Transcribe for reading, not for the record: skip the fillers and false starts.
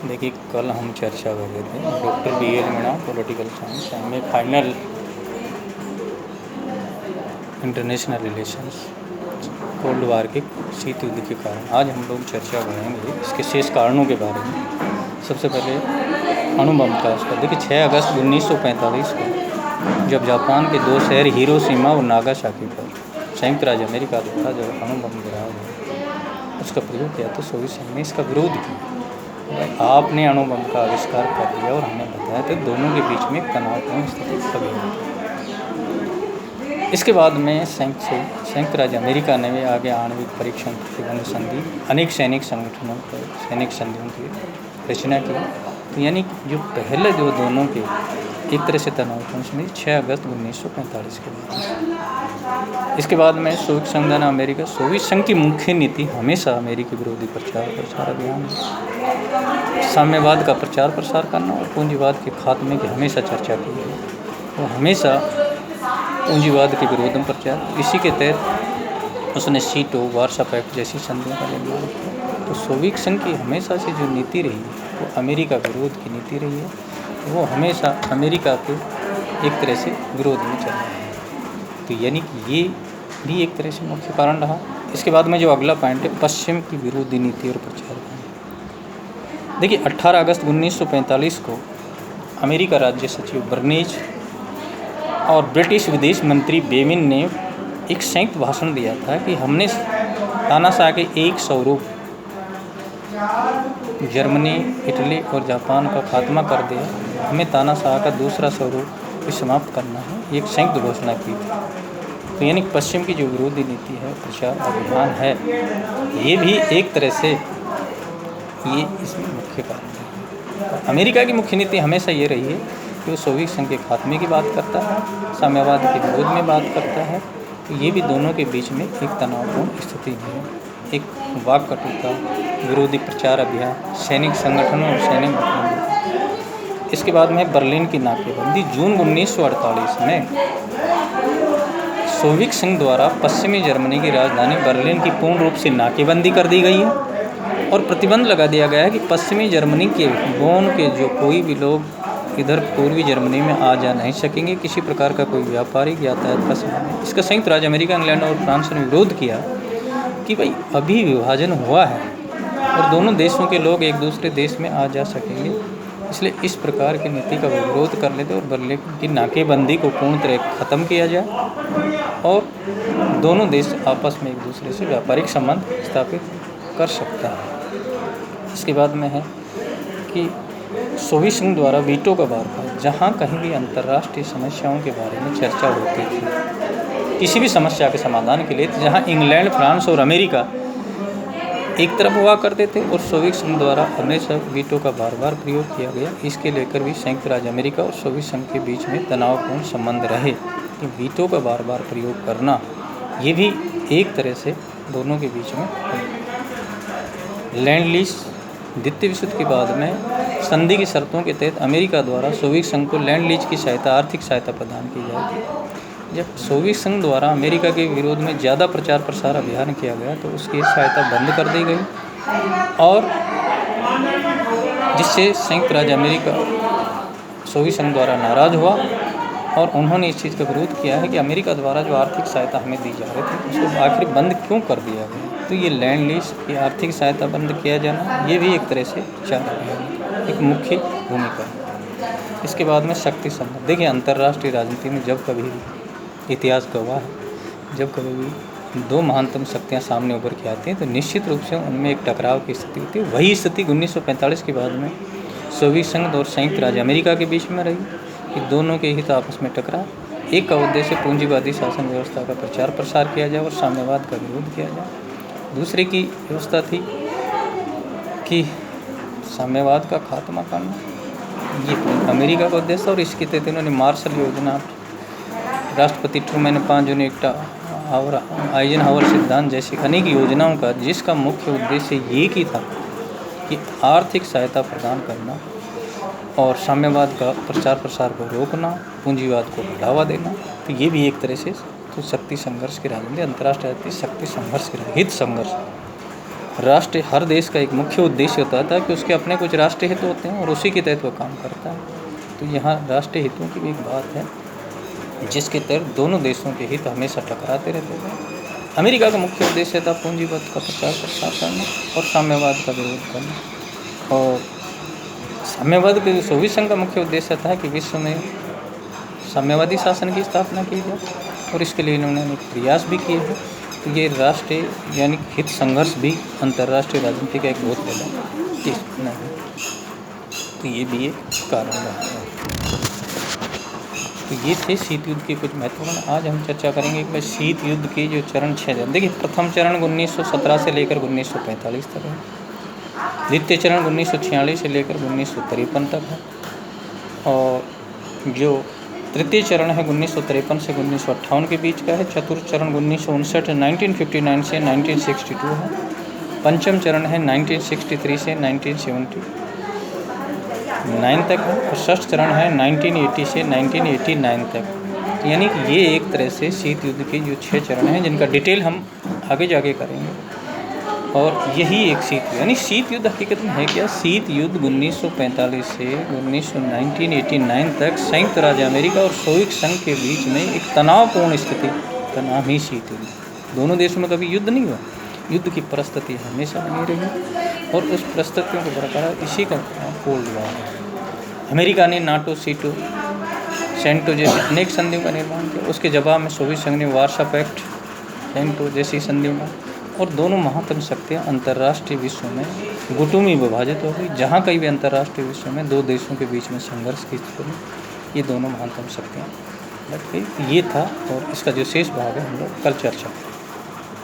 देखिए, कल हम चर्चा कर रहे थे doctor BL Meena political science में final international relations cold war के शीत युद्ध के कारण आज हम लोग चर्चा करेंगे इसके शेष कारणों के बारे में। सबसे पहले अणु बम का उसका देखिए 6 अगस्त 1945 को जब जापान के दो शहर हिरोशिमा और नागासाकी पर संयुक्त राज्य अमेरिका द्वारा जब अणु बम गिराया गया उसका प्रयोग किया तो सोवियत संघ ने इसका विरोध किया। आपने अणु बम का आविष्कार कर दिया और हमने बताया तो दोनों के बीच में तनावपूर्ण स्थिति कभी नहीं। इसके बाद में संयुक्त राज्य अमेरिका ने भी आगे आणविक परीक्षण प्रतिबंध संधि अनेक सैनिक संगठनों पर सैनिक संधियों की रचना की। तो यानी जो पहले जो दोनों के एक तरह से तनावपूर्ण संधि 6 अगस्त 1945 के बाद। इसके बाद में सोवियत संघ ने अमेरिका सोवियत संघ की मुख्य नीति हमेशा अमेरिकी विरोधी प्रचार अभियान साम्यवाद का प्रचार प्रसार करना और पूंजीवाद के खात्मे की हमेशा चर्चा की है। वो हमेशा पूंजीवाद के विरोध में प्रचार, इसी के तहत उसने सीटो वार्सा पैक्ट जैसी संधियों का निर्माण किया। तो सोवियत संघ की हमेशा से जो नीति रही है वो अमेरिका विरोध की नीति रही है। वो हमेशा अमेरिका के एक तरह से विरोध में चल रहा है। तो यानी कि ये भी एक तरह से मुख्य कारण रहा। इसके बाद में जो अगला पॉइंट है पश्चिम की विरोधी नीति और प्रचार। देखिए 18 अगस्त 1945 को अमेरिका राज्य सचिव बर्नेज और ब्रिटिश विदेश मंत्री बेविन ने एक संयुक्त भाषण दिया था कि हमने तानाशाह के एक स्वरूप जर्मनी, इटली और जापान का खात्मा कर दिया। हमें तानाशाह का दूसरा स्वरूप भी समाप्त करना है, एक संयुक्त घोषणा की थी। तो यानी पश्चिम की जो विरोधी नीति है प्रचार अभियान है ये भी एक तरह से ये इसमें मुख्य कारण है। अमेरिका की मुख्य नीति हमेशा ये रही है कि वो सोवियत संघ के खात्मे की बात करता है, साम्यवाद के विरोध में बात करता है। तो ये भी दोनों के बीच में एक तनावपूर्ण स्थिति है, एक वाक कटुता, विरोधी प्रचार अभियान, सैनिक संगठनों और सैनिक गठबंधन। इसके बाद में बर्लिन की नाकेबंदी जून 1948 में सोवियत संघ द्वारा पश्चिमी जर्मनी की राजधानी बर्लिन की पूर्ण रूप से नाकेबंदी कर दी गई है और प्रतिबंध लगा दिया गया है कि पश्चिमी जर्मनी के बोन के जो कोई भी लोग इधर पूर्वी जर्मनी में आ जा नहीं सकेंगे, किसी प्रकार का कोई व्यापारिक यातायात का साधन। इसका संयुक्त राज्य अमेरिका, इंग्लैंड और फ्रांस ने विरोध किया कि भाई अभी विभाजन हुआ है और दोनों देशों के लोग एक दूसरे देश में आ जा सकेंगे, इसलिए इस प्रकार की नीति का विरोध कर लेते और बर्लिन की नाकेबंदी को पूर्ण तरह ख़त्म किया जाए और दोनों देश आपस में एक दूसरे से व्यापारिक संबंध स्थापित कर सकता है। इसके बाद में है कि सोवियत संघ द्वारा वीटो का वार जहाँ कहीं भी अंतर्राष्ट्रीय समस्याओं के बारे में चर्चा होती थी, किसी भी समस्या के समाधान के लिए, तो जहाँ इंग्लैंड, फ्रांस और अमेरिका एक तरफ हुआ करते थे और सोवियत संघ द्वारा हमेशा वीटो का बार बार प्रयोग किया गया। इसके लेकर भी संयुक्त राज्य अमेरिका और सोवियत संघ के बीच में तनावपूर्ण संबंध रहे कि वीटो का बार बार प्रयोग करना ये भी एक तरह से दोनों के बीच में। लैंड लीज द्वितीय विश्व युद्ध के बाद में संधि की शर्तों के तहत अमेरिका द्वारा सोवियत संघ को लैंड लीज की सहायता, आर्थिक सहायता प्रदान की जाएगी। जब सोवियत संघ द्वारा अमेरिका के विरोध में ज़्यादा प्रचार प्रसार अभियान किया गया तो उसकी सहायता बंद कर दी गई और जिससे संयुक्त राज्य अमेरिका सोवियत संघ द्वारा नाराज़ हुआ और उन्होंने इस चीज़ का विरोध किया है कि अमेरिका द्वारा जो आर्थिक सहायता हमें दी जा रही थी उसको आखिर बंद क्यों कर दिया गया। तो ये लैंड लीज की आर्थिक सहायता बंद किया जाना ये भी एक तरह से एक मुख्य भूमिका है। इसके बाद में शक्ति संबंध। देखिए अंतर्राष्ट्रीय राजनीति में जब कभी इतिहास गवाह है, जब कभी भी दो महानतम शक्तियाँ सामने उभर के आती हैं तो निश्चित रूप से उनमें एक टकराव की स्थिति होती है। वही स्थिति 1945 के बाद में सोवियत संघ और संयुक्त राज्य अमेरिका के बीच में रही कि दोनों के हित आपस में टकरा। एक का उद्देश्य पूंजीवादी शासन व्यवस्था का प्रचार प्रसार किया जाए और साम्यवाद का विरोध किया जाए। दूसरे की व्यवस्था थी कि साम्यवाद का खात्मा करना, ये अमेरिका का उद्देश्य। और इसके तहत इन्होंने मार्शल योजना, राष्ट्रपति ट्रूमैन 5 जून एकटा और आइजनहावर सिद्धांत जैसी अनेक योजनाओं का, जिसका मुख्य उद्देश्य ये ही था कि आर्थिक सहायता प्रदान करना और साम्यवाद का प्रचार प्रसार को रोकना, पूंजीवाद को बढ़ावा देना। तो ये भी एक तरह से तो शक्ति संघर्ष की राजनीति, अंतर्राष्ट्रीय शक्ति संघर्ष की हित संघर्ष। राष्ट्र हर देश का एक मुख्य उद्देश्य होता था कि उसके अपने कुछ राष्ट्रीय हित होते हैं और उसी के तहत वो काम करता है। तो यहाँ राष्ट्रीय हितों की भी एक बात है जिसके तहत दोनों देशों के हित हमेशा टकराते रहते थे। अमेरिका का मुख्य उद्देश्य था पूंजीवाद का प्रचार प्रसार करना और साम्यवाद का विरोध करना। और साम्यवाद के सोवियत संघ का मुख्य उद्देश्य था कि विश्व में साम्यवादी शासन की स्थापना की जाए और इसके लिए इन्होंने प्रयास भी किए हैं। तो ये राष्ट्रीय यानी हित संघर्ष भी अंतर्राष्ट्रीय राजनीति का एक बहुत बड़ा हिस्सा है। तो ये भी एक कारण रहा है। तो ये थे शीत युद्ध के कुछ महत्वपूर्ण। आज हम चर्चा करेंगे कि शीत युद्ध के जो चरण 6 देखिए, प्रथम चरण 1917 से लेकर 1945 तक है। द्वितीय चरण 1946 से लेकर 1953 तक है। और जो तृतीय चरण है 1953 से 1958 के बीच का है। चतुर्थ चरण 1959 से 1962 है। पंचम चरण है 1963 से 1979 तक है। और षष्ठ चरण है 1980 से 1989 तक। यानी कि ये एक तरह से शीत युद्ध के जो 6 चरण हैं जिनका डिटेल हम आगे जाके करेंगे। और यही एक शीत युद्ध, यानी शीत युद्ध हकीकत में है क्या? शीत युद्ध 1945 से 1989 तक संयुक्त राज्य अमेरिका और सोवियत संघ के बीच में एक तनावपूर्ण स्थिति का नाम ही शीत युद्ध। दोनों देशों में कभी युद्ध नहीं हुआ, युद्ध की परिस्थिति हमेशा बनी रही और उस परिस्थितियों को बरकरार इसी का कोल्ड वॉर है। अमेरिका ने नाटो, सीटो, सेंटो जैसी अनेक संधियों का निर्माण किया। उसके जवाब में सोवियत संघ ने वार्सा पैक्ट, सेंटो जैसी संधियों का, और दोनों महातम शक्तियाँ अंतर्राष्ट्रीय विश्व में गुटों में विभाजित हो गई। जहाँ कहीं भी अंतर्राष्ट्रीय विश्व में दो देशों के बीच में संघर्ष की स्थिति, ये दोनों महातम शक्तियाँ लग गई। ये था और इसका जो शेष भाग है हम लोग कल चर्चा करेंगे।